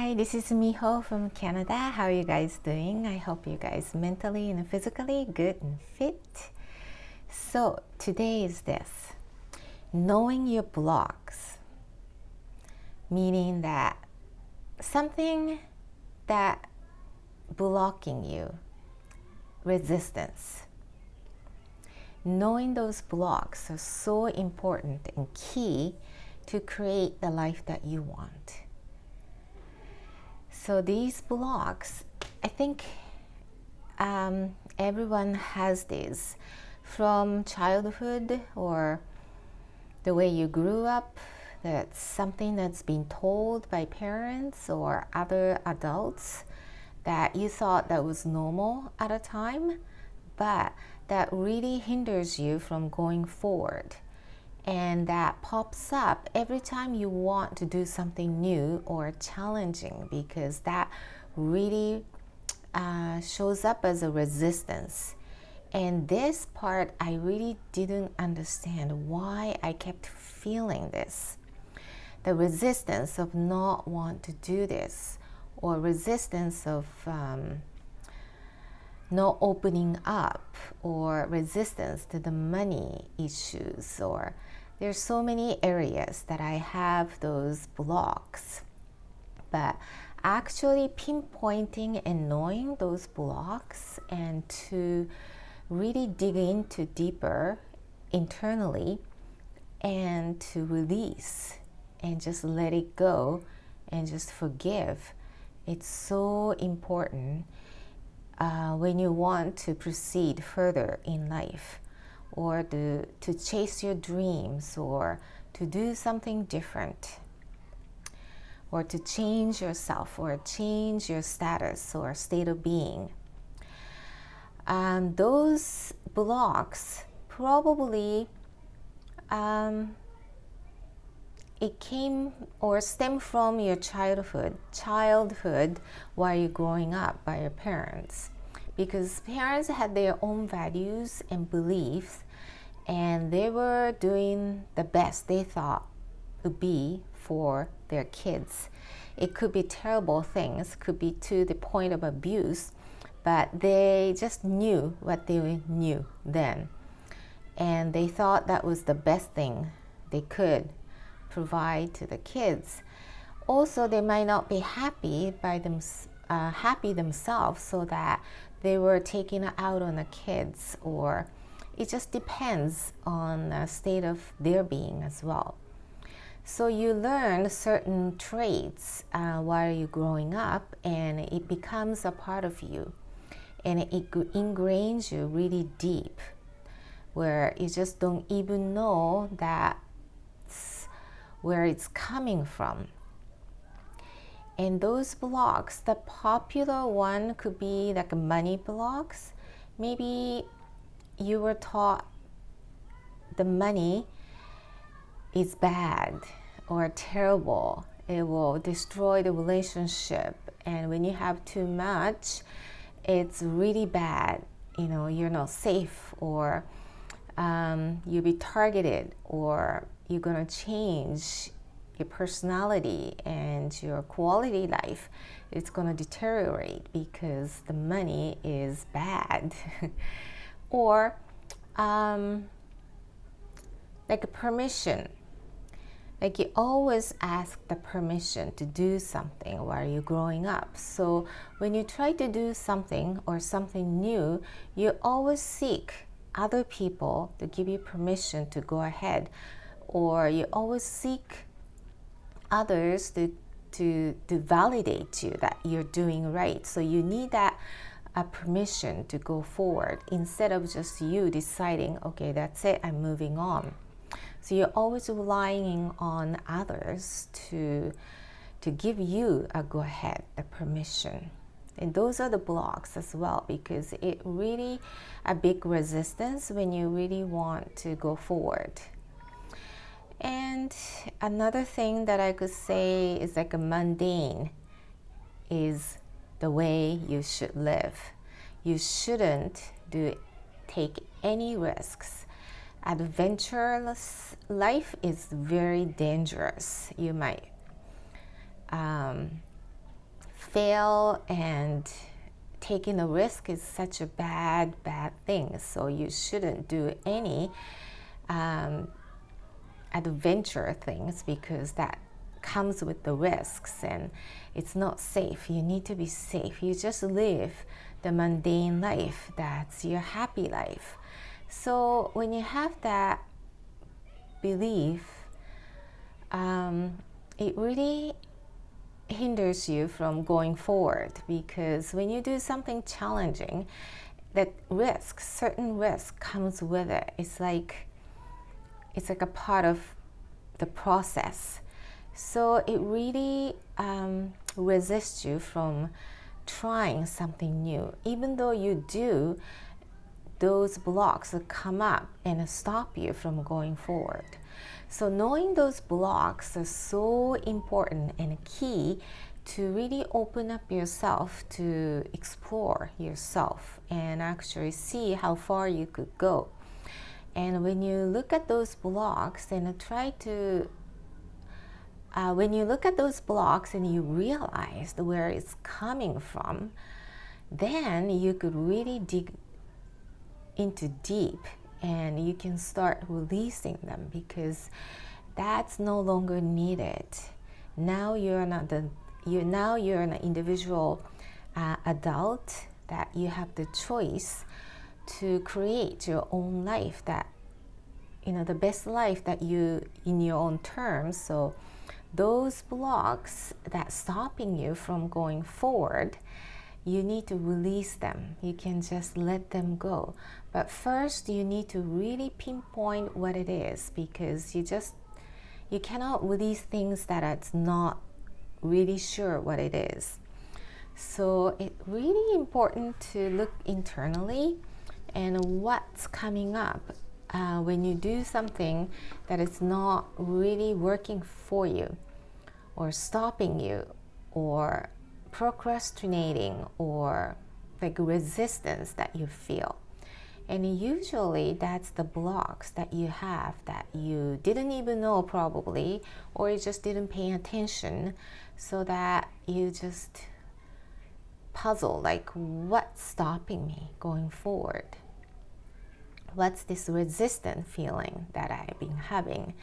Hi, this is Miho from Canada. How are you guys doing? I hope you guys mentally and physically good and fit. So today is this, knowing your blocks, meaning that something that blocking you, resistance. Knowing those blocks are so important and key to create the life that you want. So these blocks, I think everyone has these from childhood or the way you grew up. That's something that's been told by parents or other adults that you thought that was normal at a time, but that really hinders you from going forward. And that pops up every time you want to do something new or challenging, because that really shows up as a resistance. And this part, I really didn't understand why I kept feeling this. The resistance of not want to do this, or resistance of not opening up, or resistance to the money issues, or there's so many areas that I have those blocks. But actually pinpointing and knowing those blocks and to really dig into deeper internally and to release and just let it go and just forgive, it's so important when you want to proceed further in life, or to chase your dreams, or to do something different, or to change yourself, or change your status or state of being. Those blocks probably it came or stemmed from your childhood while you're growing up by your parents, because parents had their own values and beliefs, and they were doing the best they thought would be for their kids. It could be terrible things, could be to the point of abuse, but they just knew what they knew then, and they thought that was the best thing they could provide to the kids. Also, they might not be happy themselves, so that they were taking it out on the kids, or it just depends on the state of their being as well. So you learn certain traits while you're growing up, and it becomes a part of you, and it ingrains you really deep, where you just don't even know that where it's coming from. And those blocks, the popular one could be like money blocks. Maybe you were taught the money is bad or terrible. It will destroy the relationship. And when you have too much, it's really bad. You know, you're not safe, or you'll be targeted, or you're going to change your personality and your quality life. It's going to deteriorate because the money is bad. Or like a permission. Like you always ask the permission to do something while you're growing up. So when you try to do something or something new, you always seek other people to give you permission to go ahead, or you always seek others to validate you that you're doing right. So you need that permission to go forward, instead of just you deciding, okay, that's it, I'm moving on. So you're always relying on others to give you a go ahead, the permission. And those are the blocks as well, because it really a big resistance when you really want to go forward. And another thing that I could say is like a mundane is the way you should live. You shouldn't take any risks. Adventurous life is very dangerous. You might fail and taking a risk is such a bad thing. So you shouldn't do any adventure things because that comes with the risks and it's not safe. You need to be safe. You just live the mundane life. That's your happy life. So when you have that belief, it really hinders you from going forward, because when you do something challenging, that risk, certain risk comes with it. It's like a part of the process. So it really resists you from trying something new. Even though you do, those blocks come up and stop you from going forward. So knowing those blocks are so important and key to really open up yourself to explore yourself and actually see how far you could go. And when you look at those blocks and when you look at those blocks and you realize where it's coming from, then you could really dig into deep and you can start releasing them, because that's no longer needed. Now you're an individual adult that you have the choice to create your own life, that the best life that you in your own terms. So those blocks that stopping you from going forward, you need to release them. You can just let them go. But first you need to really pinpoint what it is, because you cannot release things that it's not really sure what it is. So it's really important to look internally and what's coming up when you do something that is not really working for you, or stopping you, or procrastinating, or like resistance that you feel. And usually that's the blocks that you have that you didn't even know probably, or you just didn't pay attention, so that you just puzzle, like, what's stopping me going forward? What's this resistant feeling that I've been having?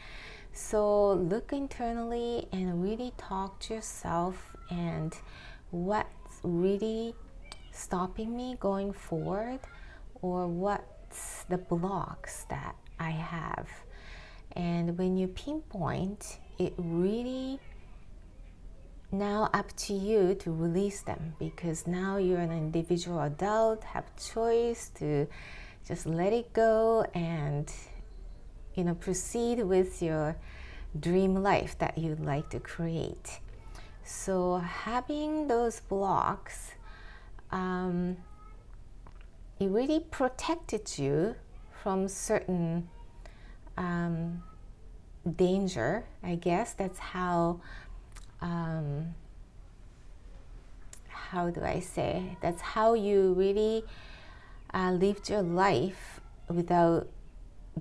So look internally and really talk to yourself, and what's really stopping me going forward, or what's the blocks that I have. And when you pinpoint, it really now up to you to release them, because now you're an individual adult, have choice to just let it go and proceed with your dream life that you'd like to create. So having those blocks, it really protected you from certain danger, I guess. That's how do I say? That's how you really lived your life without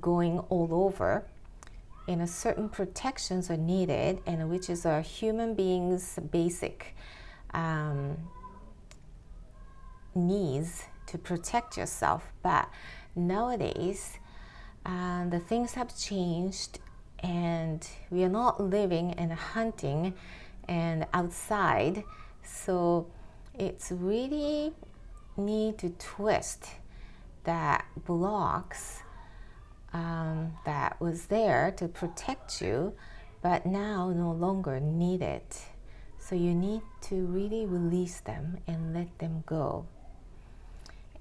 going all over. Certain protections are needed, and which is a human being's basic needs to protect yourself. But nowadays, the things have changed, and we are not living and hunting and outside. So it's really need to twist that blocks that was there to protect you, but now no longer need it. So you need to really release them and let them go,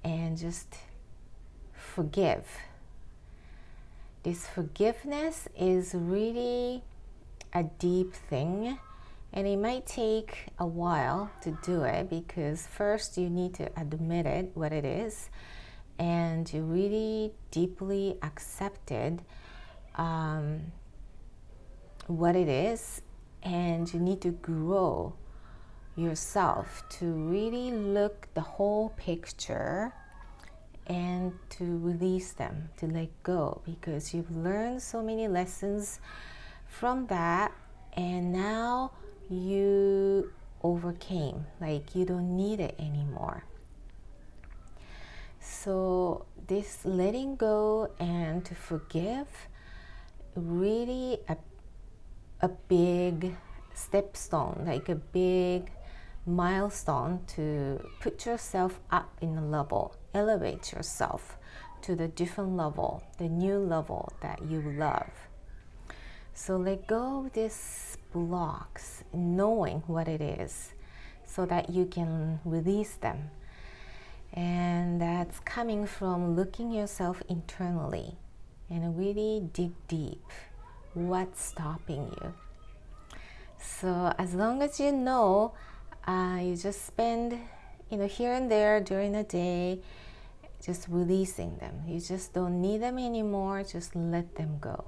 and just forgive. This forgiveness is really a deep thing, and it might take a while to do it, because first you need to admit it, what it is, and you really deeply accepted what it is, and you need to grow yourself to really look the whole picture and to release them, to let go, because you've learned so many lessons from that, and now you overcame, like you don't need it anymore. So this letting go and to forgive, really a big stepstone, like a big milestone to put yourself up in a level, elevate yourself to the different level, the new level that you love. So let go of these blocks, knowing what it is, so that you can release them. And that's coming from looking yourself internally and really dig deep. What's stopping you? So as long as you know, you just spend, here and there during the day, just releasing them. You just don't need them anymore. Just let them go.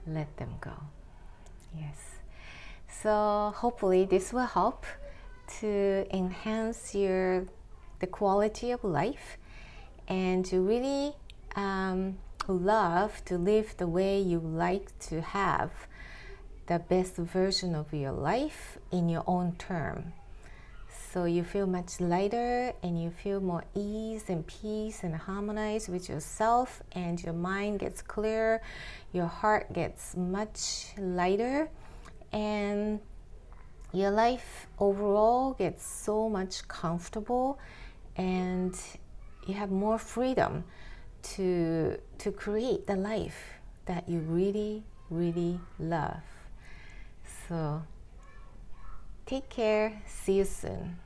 Let them go. Yes. So hopefully this will help to enhance the quality of life and to really love to live the way you like to have the best version of your life in your own term. So you feel much lighter and you feel more ease and peace and harmonize with yourself, and your mind gets clearer, your heart gets much lighter, and your life overall gets so much comfortable, and you have more freedom to create the life that you really, really love. So take care. See you soon.